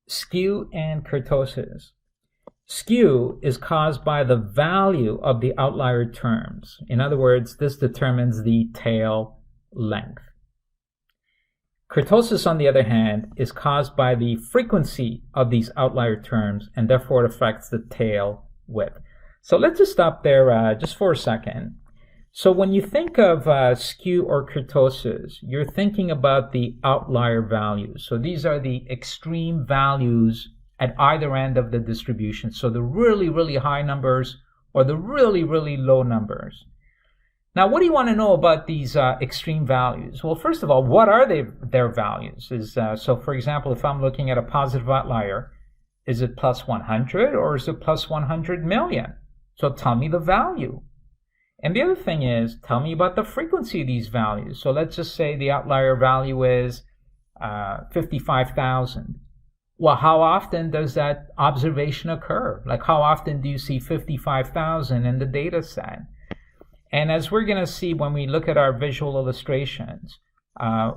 Skew and kurtosis. Skew is caused by the value of the outlier terms. In other words, this determines the tail length. Kurtosis, on the other hand, is caused by the frequency of these outlier terms, and therefore it affects the tail width. So let's just stop there just for a second. So when you think of skew or kurtosis, you're thinking about the outlier values. So these are the extreme values at either end of the distribution. So the really, really high numbers or the really, really low numbers. Now, what do you want to know about these extreme values? Well, first of all, what are their values? So, for example, if I'm looking at a positive outlier, is it plus 100 or is it plus 100 million? So tell me the value. And the other thing is, tell me about the frequency of these values. So let's just say the outlier value is 55,000. Well, how often does that observation occur? Like, how often do you see 55,000 in the data set? And as we're going to see when we look at our visual illustrations,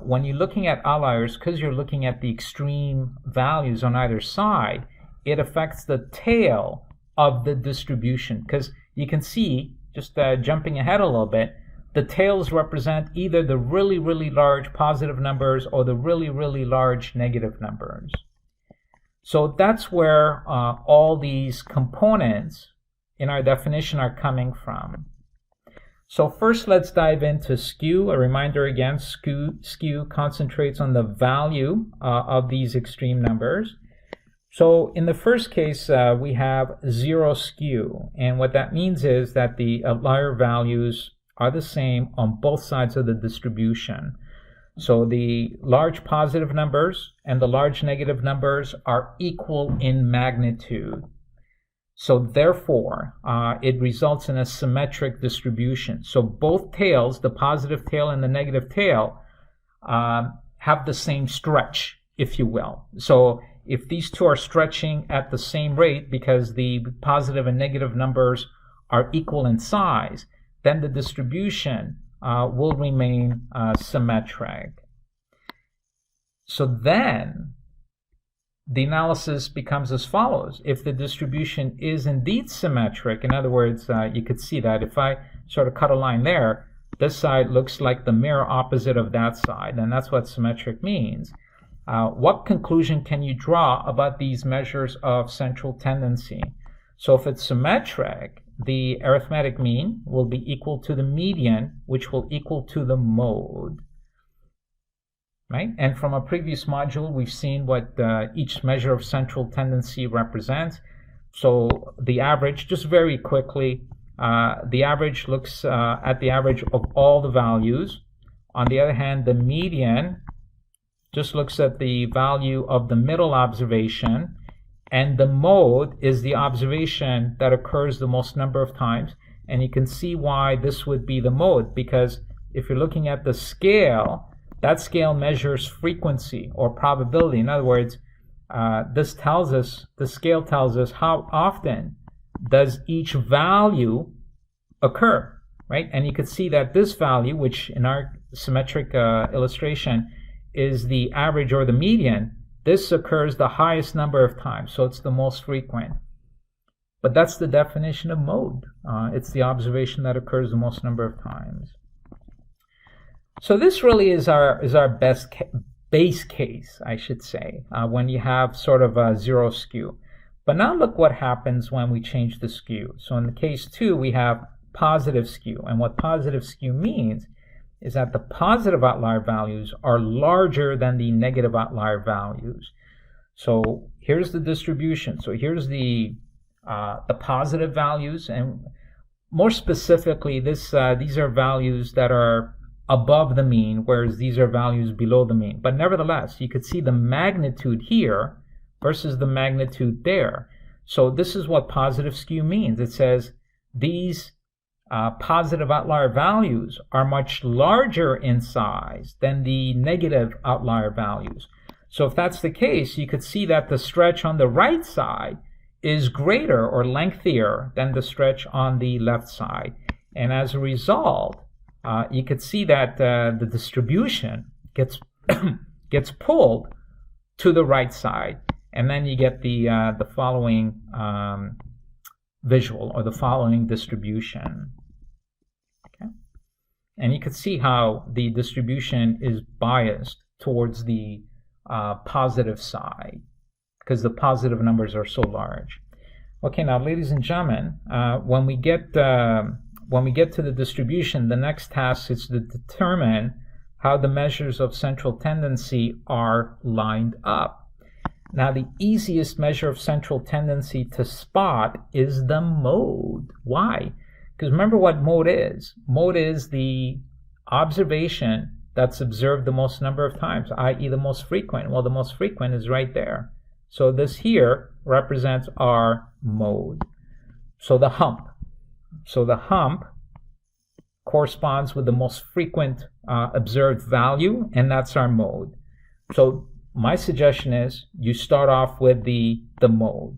when you're looking at outliers, because you're looking at the extreme values on either side, it affects the tail of the distribution. Because you can see, just jumping ahead a little bit, the tails represent either the really, really large positive numbers or the really, really large negative numbers. So that's where all these components in our definition are coming from. So first, let's dive into skew. A reminder again, skew concentrates on the value of these extreme numbers. So in the first case, we have zero skew. And what that means is that the outlier values are the same on both sides of the distribution. So the large positive numbers and the large negative numbers are equal in magnitude. So therefore, it results in a symmetric distribution. So both tails, the positive tail and the negative tail, have the same stretch, if you will. So if these two are stretching at the same rate because the positive and negative numbers are equal in size, then the distribution will remain symmetric. So then the analysis becomes as follows. If the distribution is indeed symmetric, in other words, you could see that if I sort of cut a line there, this side looks like the mirror opposite of that side, and that's what symmetric means. What conclusion can you draw about these measures of central tendency? So if it's symmetric, the arithmetic mean will be equal to the median, which will equal to the mode. Right? And from a previous module, we've seen what each measure of central tendency represents. So the average, just very quickly, the average looks at the average of all the values. On the other hand, the median just looks at the value of the middle observation, and the mode is the observation that occurs the most number of times. And you can see why this would be the mode, because if you're looking at the scale, that scale measures frequency or probability. In other words, this tells us, the scale tells us how often does each value occur, right? And you can see that this value, which in our symmetric illustration is the average or the median, this occurs the highest number of times, so it's the most frequent. But that's the definition of mode. It's the observation that occurs the most number of times. So this really is our base case, I should say, when you have sort of a zero skew. But now look what happens when we change the skew. So in the case 2, we have positive skew. And what positive skew means is that the positive outlier values are larger than the negative outlier values. So here's the distribution. So here's the positive values, and more specifically, these are values that are above the mean, whereas these are values below the mean. But nevertheless, you could see the magnitude here versus the magnitude there. So this is what positive skew means. It says these positive outlier values are much larger in size than the negative outlier values. So if that's the case, you could see that the stretch on the right side is greater or lengthier than the stretch on the left side. And as a result, you could see that the distribution gets pulled to the right side. And then you get the following visual, or the following distribution. Okay? And you can see how the distribution is biased towards the positive side, because the positive numbers are so large. Okay, now, ladies and gentlemen, when we get to the distribution, the next task is to determine how the measures of central tendency are lined up. Now, the easiest measure of central tendency to spot is the mode. Why? Because remember what mode is. Mode is the observation that's observed the most number of times, i.e. the most frequent. Well, the most frequent is right there. So this here represents our mode. So the hump. So the hump corresponds with the most frequent observed value, and that's our mode. So my suggestion is you start off with the mode.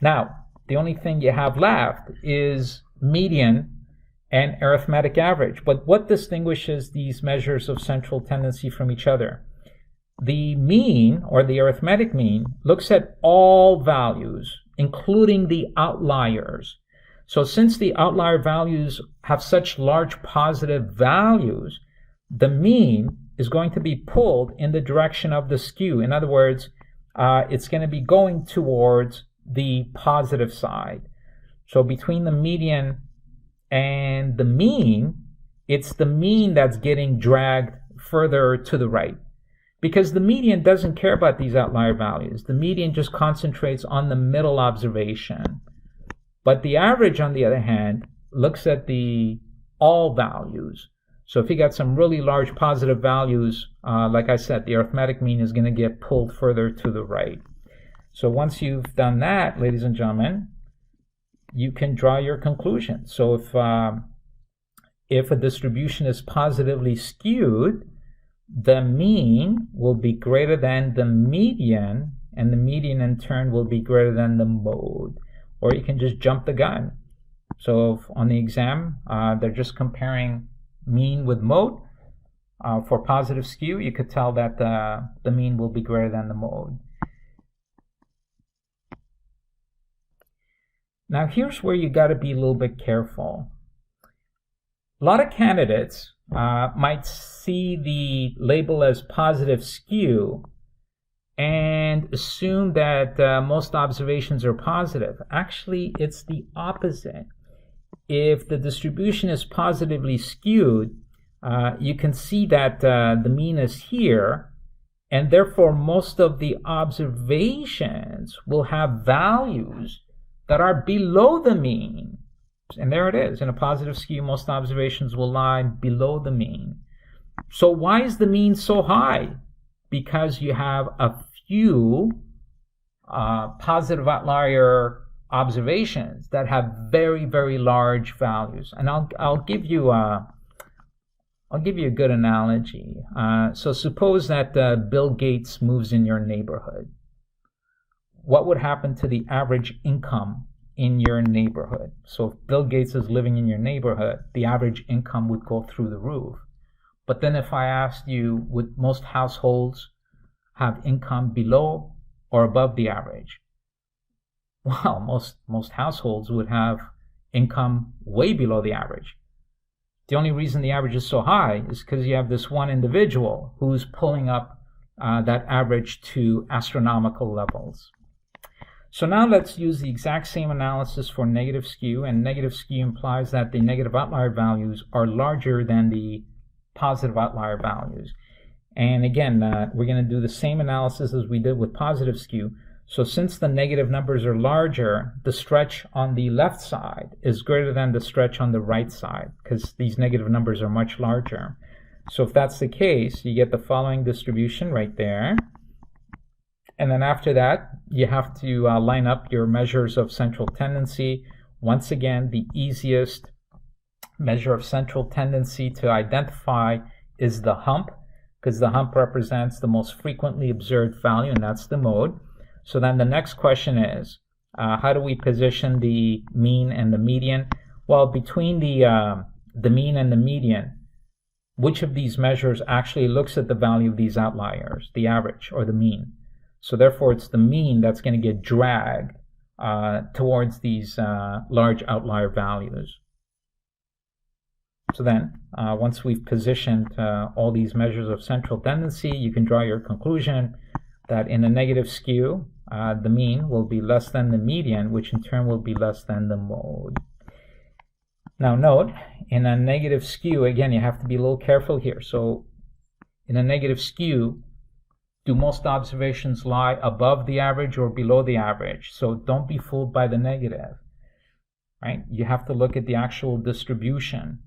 Now, the only thing you have left is median and arithmetic average. But what distinguishes these measures of central tendency from each other? The mean, or the arithmetic mean, looks at all values, including the outliers. So since the outlier values have such large positive values, the mean is going to be pulled in the direction of the skew. In other words, it's going to be going towards the positive side. So between the median and the mean, it's the mean that's getting dragged further to the right. Because the median doesn't care about these outlier values. The median just concentrates on the middle observation. But the average, on the other hand, looks at the all values. So if you got some really large positive values, like I said, the arithmetic mean is going to get pulled further to the right. So once you've done that, ladies and gentlemen, you can draw your conclusion. So if a distribution is positively skewed, the mean will be greater than the median, and the median in turn will be greater than the mode. Or you can just jump the gun. So on the exam, they're just comparing mean with mode. For positive skew, you could tell that the mean will be greater than the mode. Now here's where you got to be a little bit careful. A lot of candidates might see the label as positive skew and assume that most observations are positive. Actually, it's the opposite. If the distribution is positively skewed, you can see that the mean is here, and therefore most of the observations will have values that are below the mean. And there it is. In a positive skew, most observations will lie below the mean. So why is the mean so high? Because you have a few positive outlier observations that have very, very large values. And I'll give you a good analogy. So suppose that Bill Gates moves in your neighborhood. What would happen to the average income in your neighborhood? So if Bill Gates is living in your neighborhood, the average income would go through the roof. But then if I asked you, would most households have income below or above the average? Well, most households would have income way below the average. The only reason the average is so high is because you have this one individual who's pulling up that average to astronomical levels. So now let's use the exact same analysis for negative skew, and negative skew implies that the negative outlier values are larger than the positive outlier values. And again, we're going to do the same analysis as we did with positive skew. So since the negative numbers are larger, the stretch on the left side is greater than the stretch on the right side, because these negative numbers are much larger. So if that's the case, you get the following distribution right there. And then after that, you have to line up your measures of central tendency. Once again, the easiest measure of central tendency to identify is the hump, because the hump represents the most frequently observed value, and that's the mode. So then the next question is, how do we position the mean and the median? Well, between the mean and the median, which of these measures actually looks at the value of these outliers, the average or the mean? So therefore, it's the mean that's going to get dragged towards these large outlier values. So then, once we've positioned all these measures of central tendency, you can draw your conclusion that in a negative skew, the mean will be less than the median, which in turn will be less than the mode. Now note, in a negative skew, again, you have to be a little careful here. So in a negative skew, do most observations lie above the average or below the average? So don't be fooled by the negative, right? You have to look at the actual distribution.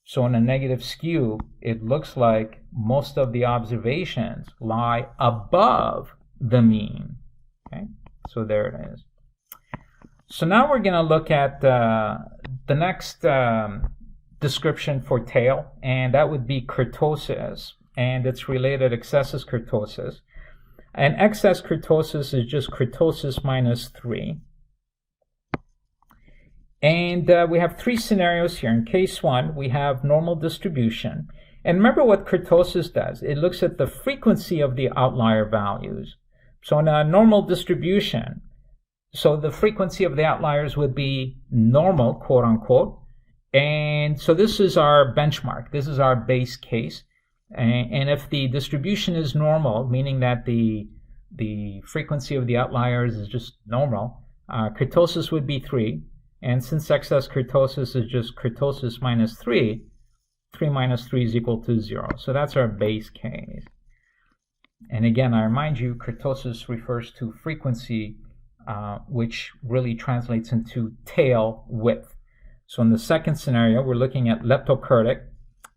So in a negative skew, it looks like most of the observations lie above the mean. Okay, so there it is. So now we're going to look at the next description for tail, and that would be kurtosis and its related excessus kurtosis. And excess kurtosis is just kurtosis minus 3. And we have 3 scenarios here. In case 1, we have normal distribution. And remember what kurtosis does. It looks at the frequency of the outlier values. So in a normal distribution, so the frequency of the outliers would be normal, quote unquote. And so this is our benchmark. This is our base case. And if the distribution is normal, meaning that the frequency of the outliers is just normal, kurtosis would be 3. And since excess kurtosis is just kurtosis minus 3, 3 minus 3 is equal to 0. So that's our base case. And again, I remind you, kurtosis refers to frequency, which really translates into tail width. So in the second scenario, we're looking at leptokurtic,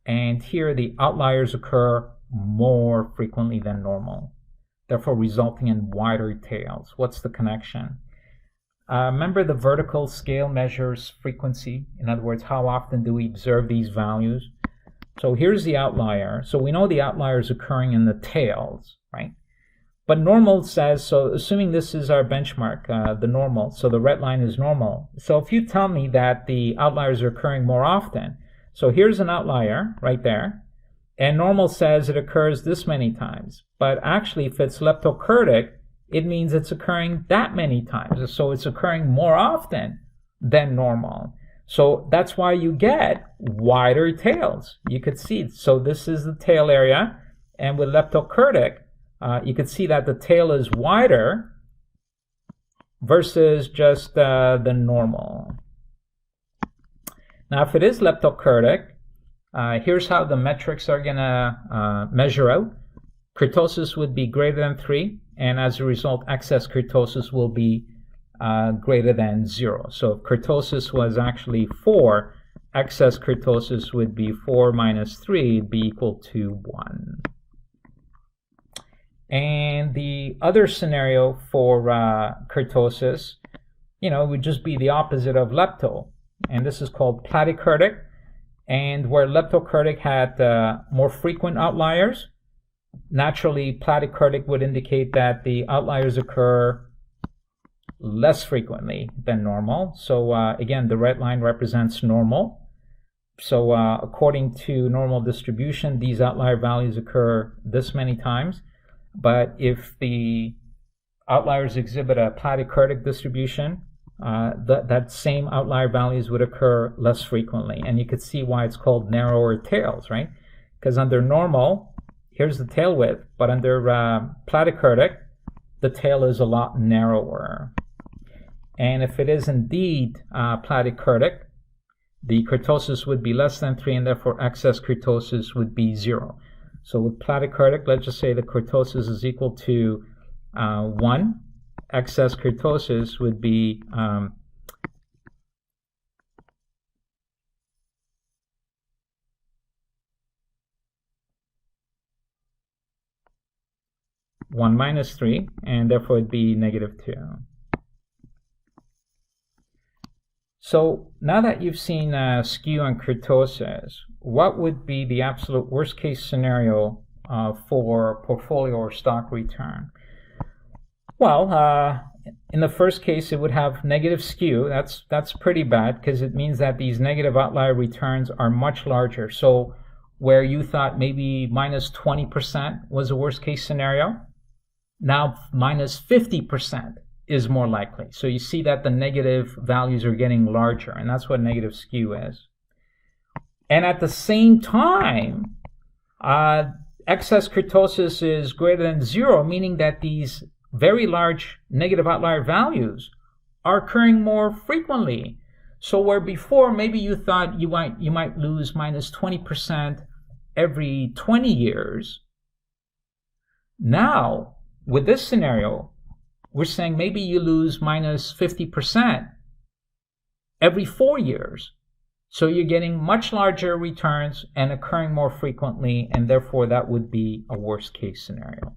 and here the outliers occur more frequently than normal, therefore resulting in wider tails. What's the connection? Remember the vertical scale measures frequency. In other words, how often do we observe these values? So here's the outlier. So we know the outlier is occurring in the tails, right? But normal says, so assuming this is our benchmark, the normal, so the red line is normal. So if you tell me that the outliers are occurring more often, so here's an outlier right there, and normal says it occurs this many times. But actually, if it's leptokurtic, it means it's occurring that many times. So it's occurring more often than normal. So that's why you get wider tails. You could see, so this is the tail area, and with leptokurtic, you could see that the tail is wider versus just the normal. Now, if it is leptokurtic, here's how the metrics are going to measure out. Kurtosis would be greater than 3, and as a result, excess kurtosis will be greater than 0. So if kurtosis was actually 4, excess kurtosis would be 4 minus 3, be equal to 1. And the other scenario for kurtosis, would just be the opposite of lepto. And this is called platykurtic. And where leptokurtic had more frequent outliers, naturally platykurtic would indicate that the outliers occur less frequently than normal. So again, the red line represents normal. So according to normal distribution, these outlier values occur this many times. But if the outliers exhibit a platykurtic distribution, that same outlier values would occur less frequently. And you could see why it's called narrower tails, right? Because under normal, here's the tail width, but under platykurtic, the tail is a lot narrower. And if it is indeed platykurtic, the kurtosis would be less than 3, and therefore excess kurtosis would be 0. So with platykurtic, let's just say the kurtosis is equal to 1. Excess kurtosis would be 1 minus 3, and therefore it'd be negative 2. So now that you've seen skew and kurtosis, what would be the absolute worst case scenario for portfolio or stock return? Well, in the first case, it would have negative skew. That's pretty bad because it means that these negative outlier returns are much larger. So where you thought maybe minus 20% was a worst case scenario, Now minus 50% is more likely. So you see that the negative values are getting larger, and that's what negative skew is. And at the same time, excess kurtosis is greater than 0, meaning that these very large negative outlier values are occurring more frequently. So where before maybe you thought you might lose minus 20% every 20 years, now with this scenario, we're saying maybe you lose minus 50% every 4 years. So you're getting much larger returns and occurring more frequently, and therefore that would be a worst case scenario.